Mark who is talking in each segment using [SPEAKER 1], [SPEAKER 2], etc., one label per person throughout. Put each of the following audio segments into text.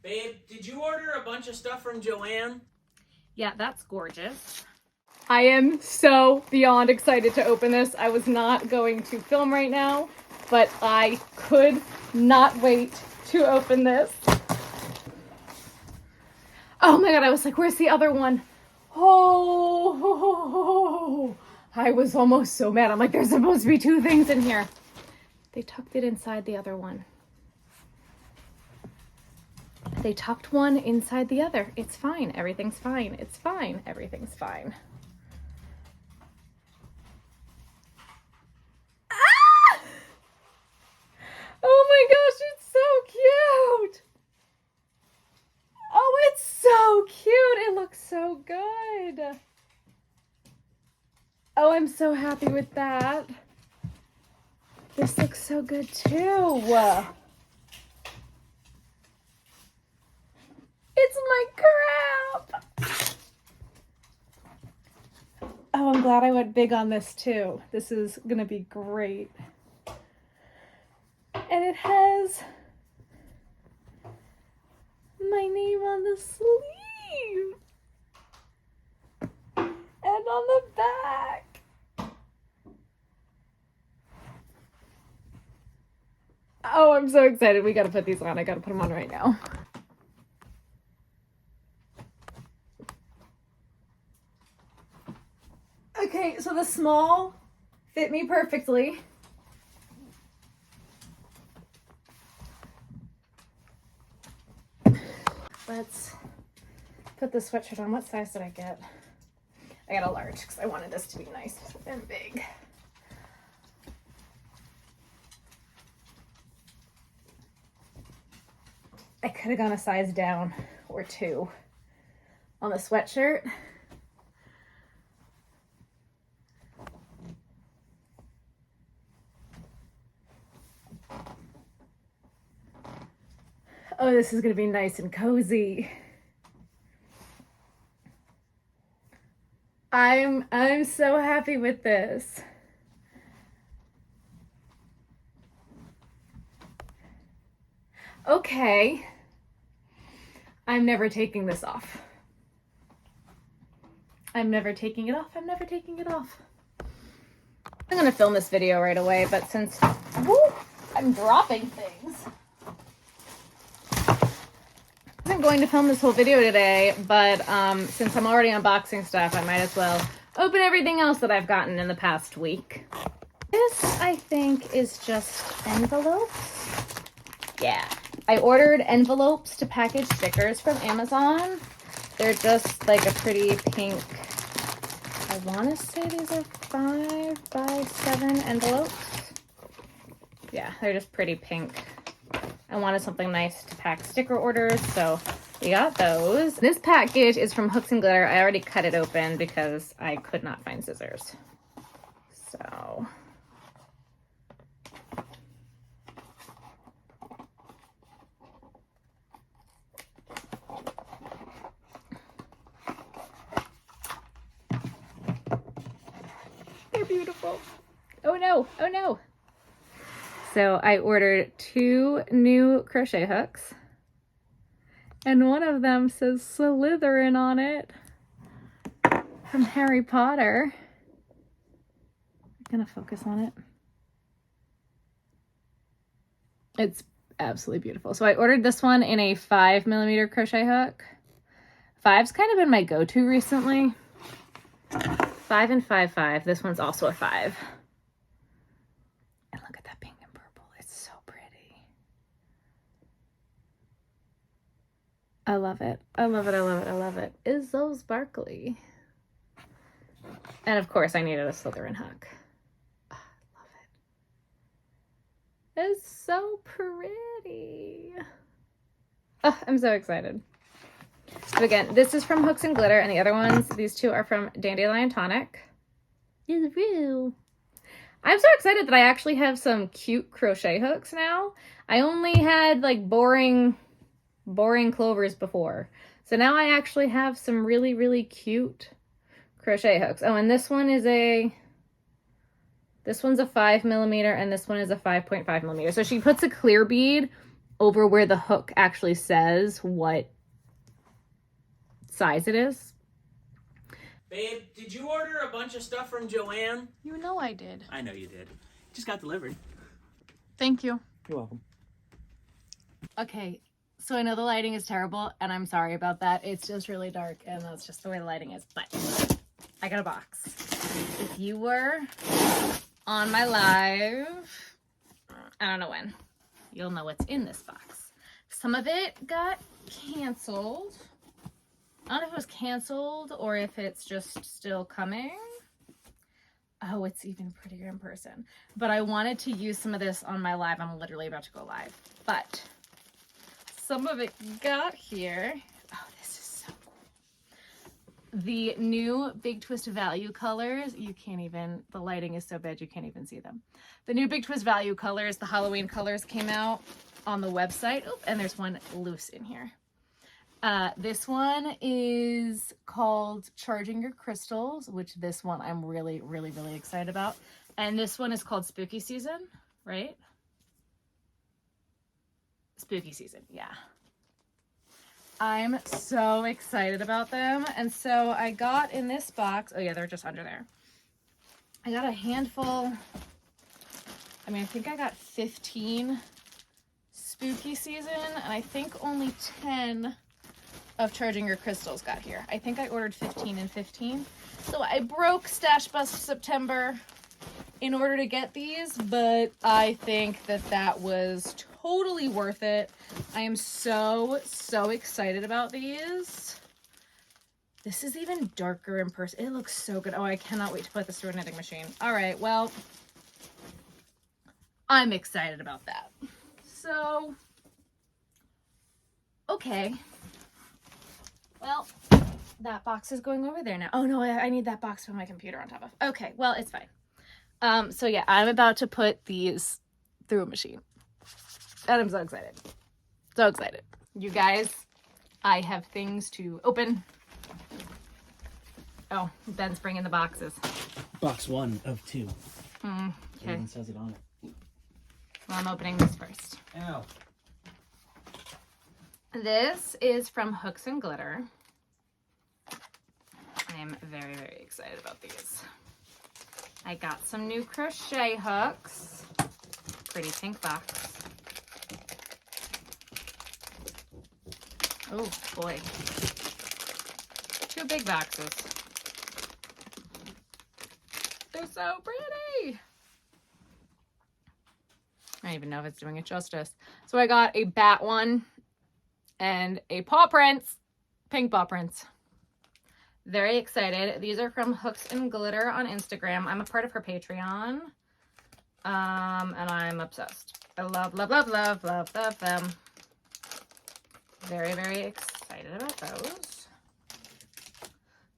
[SPEAKER 1] Babe, did you order a bunch of stuff from Joann?
[SPEAKER 2] Yeah, that's gorgeous. I am so beyond excited to open this. I was not going to film right now, but I could not wait to open this. Oh my God, I was like, where's the other one? Oh, I was almost so mad. I'm like, there's supposed to be two things in here. They tucked it inside the other one. They tucked one inside the other. It's fine. Everything's fine. It's fine. Everything's fine. Ah! Oh my gosh, it's so cute. Oh, it's so cute. It looks so good. Oh, I'm so happy with that. This looks so good too. It's my crap. Oh, I'm glad I went big on this too. This is gonna be great. And it has my name on the sleeve and on the back. Oh, I'm so excited. We gotta put these on. I gotta put them on right now. Okay, so the small fit me perfectly. Let's put the sweatshirt on. What size did I get? I got a large because I wanted this to be nice and big. I could have gone a size down or two on the sweatshirt. Oh, this is gonna be nice and cozy. I'm so happy with this. Okay. I'm never taking this off. I'm never taking it off. I'm never taking it off. I'm gonna film this video right away, but since I'm dropping things. I wasn't going to film this whole video today, but since I'm already unboxing stuff, I might as well open everything else that I've gotten in the past week. This, I think, is just envelopes. Yeah. I ordered envelopes to package stickers from Amazon. They're just like a pretty pink, I want to say these are 5x7 envelopes. Yeah, they're just pretty pink. I wanted something nice to pack sticker orders, so we got those. This package is from Hooks and Glitter. I already cut it open because I could not find scissors. So... they're beautiful. Oh no, oh no. So I ordered 2 new crochet hooks. And one of them says Slytherin on it. From Harry Potter. I'm gonna focus on it. It's absolutely beautiful. So I ordered this one in a 5mm crochet hook. 5's kind of been my go-to recently. 5 and 5/5. This one's also a 5. And look at that pink and purple. It's so pretty. I love it. I love it. I love it. I love it. It's so sparkly. And of course, I needed a Slytherin hook. Oh, I love it. It's so pretty. Oh, I'm so excited. So again, this is from Hooks and Glitter, and the other ones, these two are from Dandelion Tonic. It's real. I'm so excited that I actually have some cute crochet hooks now. I only had like boring clovers before. So now I actually have some really, really cute crochet hooks. Oh, and this one is this one's a 5mm and this one is a 5.5mm. So she puts a clear bead over where the hook actually says what size it is.
[SPEAKER 1] Babe, did you order a bunch of stuff from Joann?
[SPEAKER 3] You know I did.
[SPEAKER 1] I know you did. Just got delivered.
[SPEAKER 3] Thank you.
[SPEAKER 1] You're welcome.
[SPEAKER 2] Okay, so I know the lighting is terrible, and I'm sorry about that. It's just really dark, and that's just the way the lighting is. But I got a box. If you were on my live, I don't know when, you'll know what's in this box. Some of it got canceled. I don't know if it was canceled or if it's just still coming. Oh, it's even prettier in person. But I wanted to use some of this on my live. I'm literally about to go live. But some of it got here. Oh, this is so cool. The new Big Twist Value colors. You can't even, the lighting is so bad you can't even see them. The new Big Twist Value colors, the Halloween colors came out on the website. Oh, and there's one loose in here. This one is called Charging Your Crystals, which this one I'm really, really, really excited about. And this one is called Spooky Season, right? Spooky Season, yeah. I'm so excited about them. And so I got in this box, oh yeah, they're just under there. I got a handful, I mean, I think I got 15 Spooky Season, and I think only 10 of Charging Your Crystals got here. I think I ordered 15 and 15. So I broke Stash Bust September in order to get these, but I think that that was totally worth it. I am so, so excited about these. This is even darker in person. It looks so good. Oh, I cannot wait to put this through a knitting machine. All right, well, I'm excited about that. So, okay. Well, that box is going over there now. Oh no, I need that box for my computer on top of. Okay, well, it's fine. So yeah, I'm about to put these through a machine. And I'm so excited. So excited. You guys, I have things to open. Oh, Ben's bringing the boxes.
[SPEAKER 1] Box 1 of 2.
[SPEAKER 2] Okay.
[SPEAKER 1] It even says it on it.
[SPEAKER 2] Well, I'm opening this first.
[SPEAKER 1] Ow.
[SPEAKER 2] This is from Hooks and Glitter. I am very, very excited about these. I got some new crochet hooks. Pretty pink box. Oh boy. 2 big boxes. They're so pretty. I don't even know if it's doing it justice. So I got a bat one and a paw prints, pink paw prints. Very excited. These are from Hooks and Glitter on Instagram. I'm a part of her Patreon. And I'm obsessed. I love, love, love, love, love, love them. Very, very excited about those.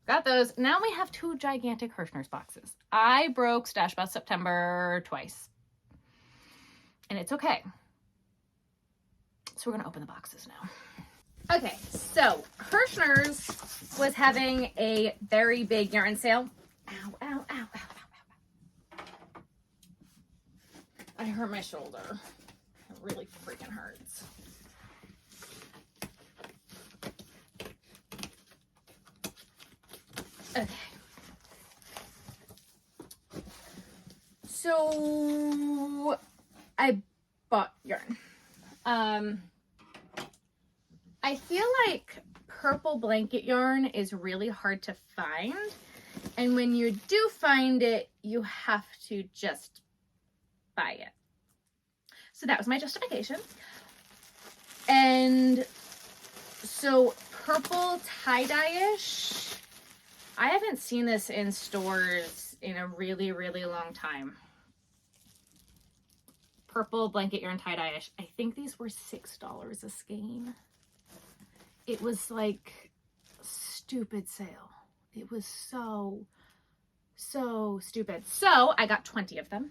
[SPEAKER 2] Got those. Now we have 2 gigantic Herrschners boxes. I broke Stash Bust September twice. And it's okay. So we're gonna open the boxes now. Okay, so Herrschners was having a very big yarn sale. Ow, ow, ow, ow, ow, ow. I hurt my shoulder. It really freaking hurts. Okay. So I bought yarn. I feel like purple blanket yarn is really hard to find. And when you do find it, you have to just buy it. So that was my justification. And so purple tie-dye-ish, I haven't seen this in stores in a really, really long time. Purple blanket yarn tie-dye-ish. I think these were $6 a skein. It was like stupid sale. It was so stupid. So I got 20 of them.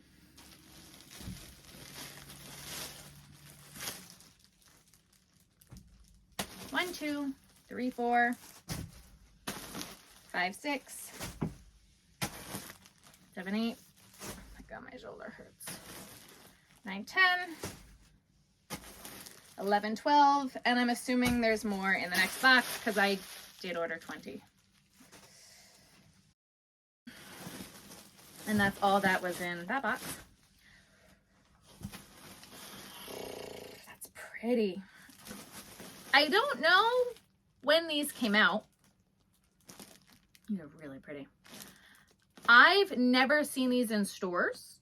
[SPEAKER 2] One, 2, 3, 4, 5, 6, 7, 8. My God, my shoulder hurts. 9, 10, 11, 12, and I'm assuming there's more in the next box because I did order 20. And that's all that was in that box. That's pretty. I don't know when these came out. They're really pretty. I've never seen these in stores,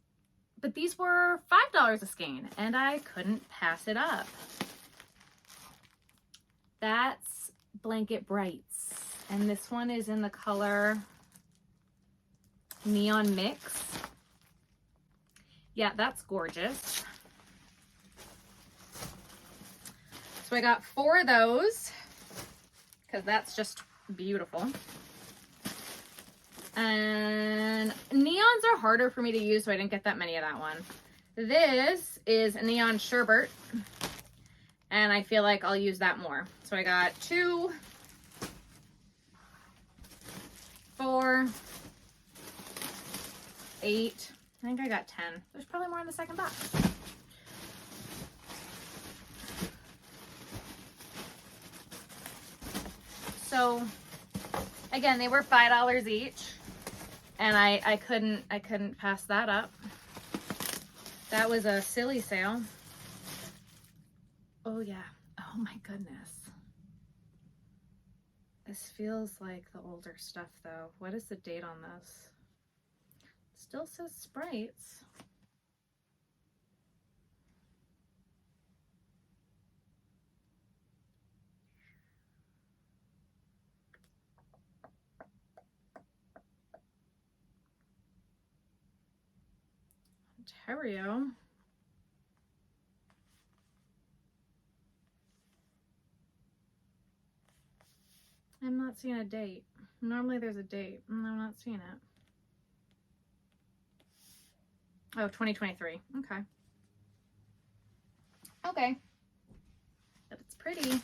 [SPEAKER 2] but these were $5 a skein, and I couldn't pass it up. That's Blanket Brights, and this one is in the color Neon Mix. Yeah, that's gorgeous. So I got 4 of those because that's just beautiful. And neons are harder for me to use, so I didn't get that many of that one. This is a Neon Sherbet, and I feel like I'll use that more. So I got 2, 4, 8. I think I got 10. There's probably more in the second box. So again, they were $5 each, and I couldn't pass that up. That was a silly sale. Oh yeah. Oh my goodness. This feels like the older stuff though. What is the date on this? Still says Sprites. Ontario. I'm not seeing a date. Normally there's a date, and I'm not seeing it. Oh, 2023. Okay. Okay. But it's pretty. I'm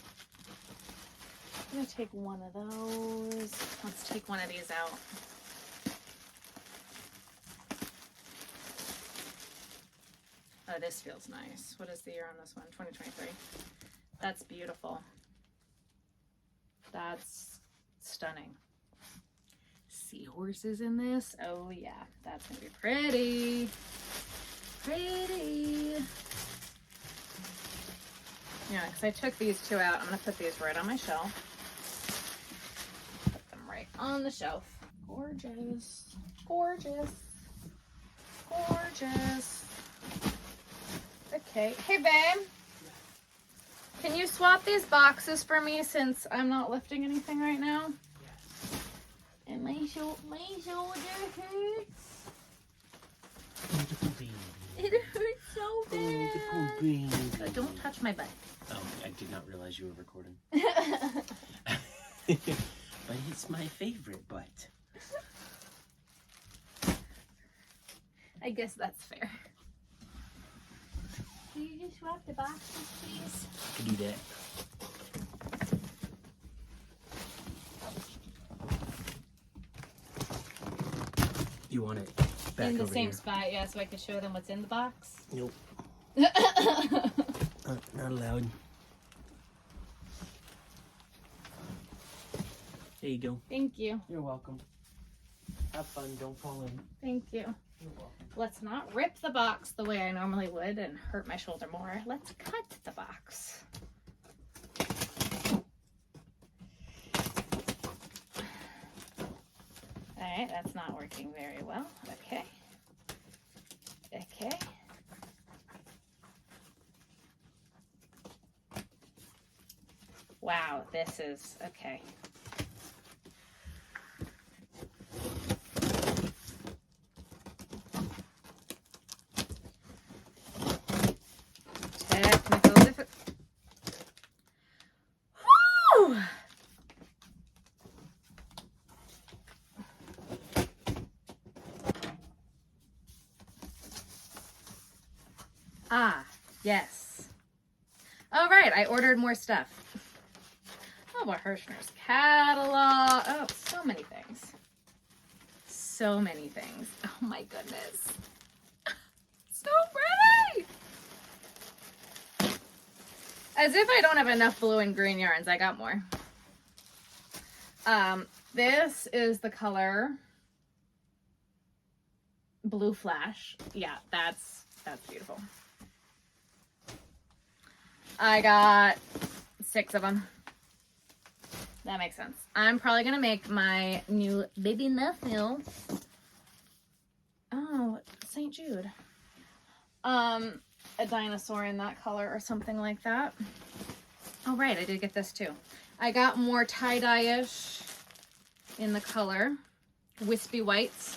[SPEAKER 2] gonna take one of those. Let's take one of these out. Oh, this feels nice. What is the year on this one? 2023. That's beautiful. That's stunning. Seahorses in this. Oh yeah, that's gonna be pretty. Pretty. Yeah, because I took these 2 out. I'm gonna put these right on my shelf. Put them right on the shelf. Gorgeous. Gorgeous. Gorgeous. Okay. Hey, babe. Can you swap these boxes for me since I'm not lifting anything right now?
[SPEAKER 1] Yes.
[SPEAKER 2] And my shoulder hurts. It hurts so bad. Don't touch my butt.
[SPEAKER 4] Oh, I did not realize you were recording. But it's my favorite butt.
[SPEAKER 2] I guess that's fair. Can you just swap the boxes, please?
[SPEAKER 4] I could do that. You want it back
[SPEAKER 2] in the
[SPEAKER 4] over
[SPEAKER 2] same
[SPEAKER 4] here?
[SPEAKER 2] spot, yeah, so I can show them what's in the box.
[SPEAKER 4] Nope. Not allowed. There you go.
[SPEAKER 2] Thank you.
[SPEAKER 4] You're welcome. Have fun. Don't fall in.
[SPEAKER 2] Thank you.
[SPEAKER 4] You're welcome.
[SPEAKER 2] Let's not rip the box the way I normally would and hurt my shoulder more. Let's cut the box. Alright, that's not working very well. Okay. Okay. Wow, this is okay. Technical difficulty. Woo! Ah, yes. All right, I ordered more stuff. Oh, a Herrschners catalog. Oh, so many things. So many things. Oh my goodness. So pretty. As if I don't have enough blue and green yarns, I got more. This is the color Blue Flash. Yeah, that's beautiful. I got 6 of them. That makes sense. I'm probably gonna make my new baby nephew. Oh, St. Jude. A dinosaur in that color or something like that. Oh, right, I did get this too. I got more tie-dye-ish in the color. Wispy whites.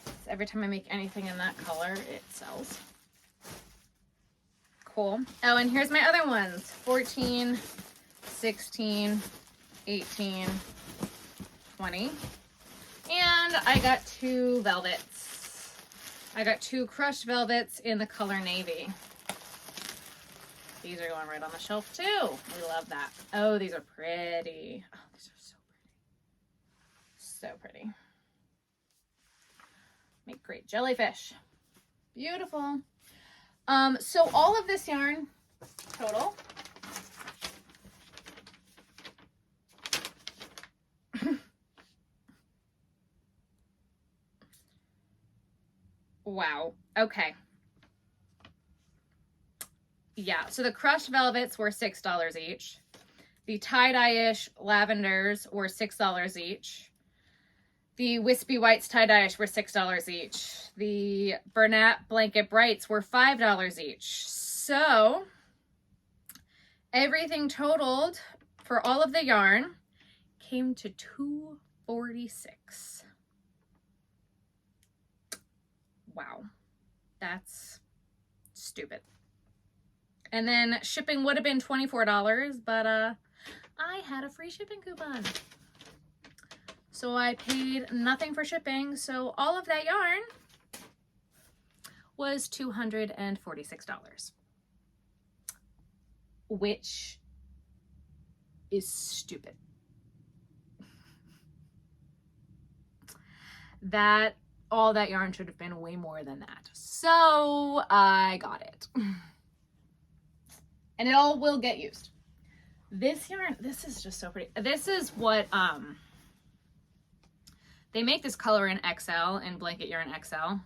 [SPEAKER 2] So every time I make anything in that color, it sells. Cool. Oh, and here's my other ones. 14, 16, 18, 20. And I got 2 velvets. I got 2 crushed velvets in the color navy. These are going right on the shelf too. We love that. Oh, these are pretty. Oh, these are so pretty. So pretty. Make great jellyfish. Beautiful. So all of this yarn total wow. Okay. Yeah, so the crushed velvets were $6 each. The tie-dye-ish lavenders were $6 each. The wispy whites tie-dye-ish were $6 each. The Bernat blanket brights were $5 each. So everything totaled for all of the yarn came to $246. Wow, that's stupid. And then shipping would have been $24, but I had a free shipping coupon. So I paid nothing for shipping. So all of that yarn was $246, which is stupid. All that yarn should have been way more than that. So I got it. And it all will get used. This yarn, this is just so pretty. This is what, they make this color in XL, in Blanket Yarn XL.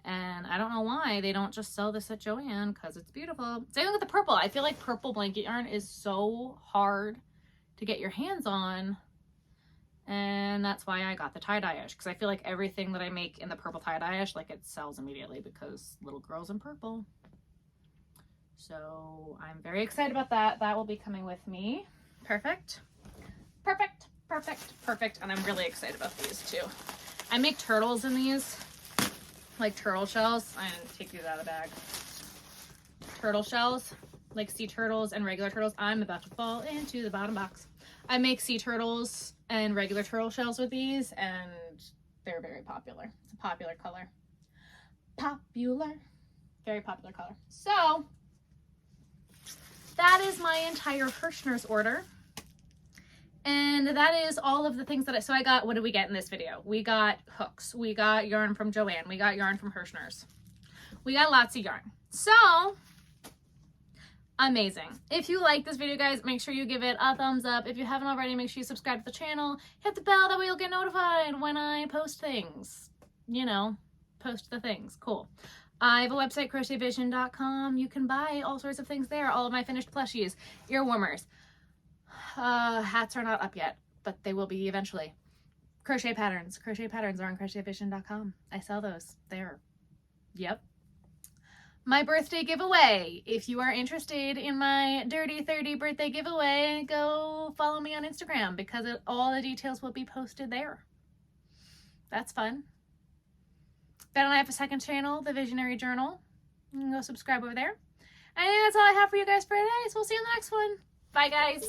[SPEAKER 2] And I don't know why they don't just sell this at Joann, because it's beautiful. Same with the purple. I feel like purple blanket yarn is so hard to get your hands on. And that's why I got the tie-dye-ish, because I feel like everything that I make in the purple tie-dye-ish, like, it sells immediately because little girls in purple. So I'm very excited about that. That will be coming with me. Perfect. Perfect. Perfect. Perfect. And I'm really excited about these too. I make turtles in these, like turtle shells. I'm gonna take these out of the bag. Turtle shells, like sea turtles and regular turtles. I'm about to fall into the bottom box. I make sea turtles and regular turtle shells with these, and they're very popular. It's a popular color. Popular. Very popular color. So that is my entire Herrschners order. And that is all of the things that so I got, what did we get in this video? We got hooks. We got yarn from Joann. We got yarn from Herrschners. We got lots of yarn. So amazing. If you like this video, guys, make sure you give it a thumbs up. If you haven't already, make sure you subscribe to the channel. Hit the bell, that way you'll get notified when I post things. You know, post the things. Cool. I have a website, crochetvision.com. You can buy all sorts of things there. All of my finished plushies, ear warmers. Hats are not up yet, but they will be eventually. Crochet patterns. Crochet patterns are on crochetvision.com. I sell those there. Yep. My birthday giveaway. If you are interested in my Dirty 30 birthday giveaway, go follow me on Instagram, because all the details will be posted there. That's fun. Then I have a second channel, The Visionary Journal. You can go subscribe over there. I think that's all I have for you guys for today, so we'll see you in the next one. Bye, guys.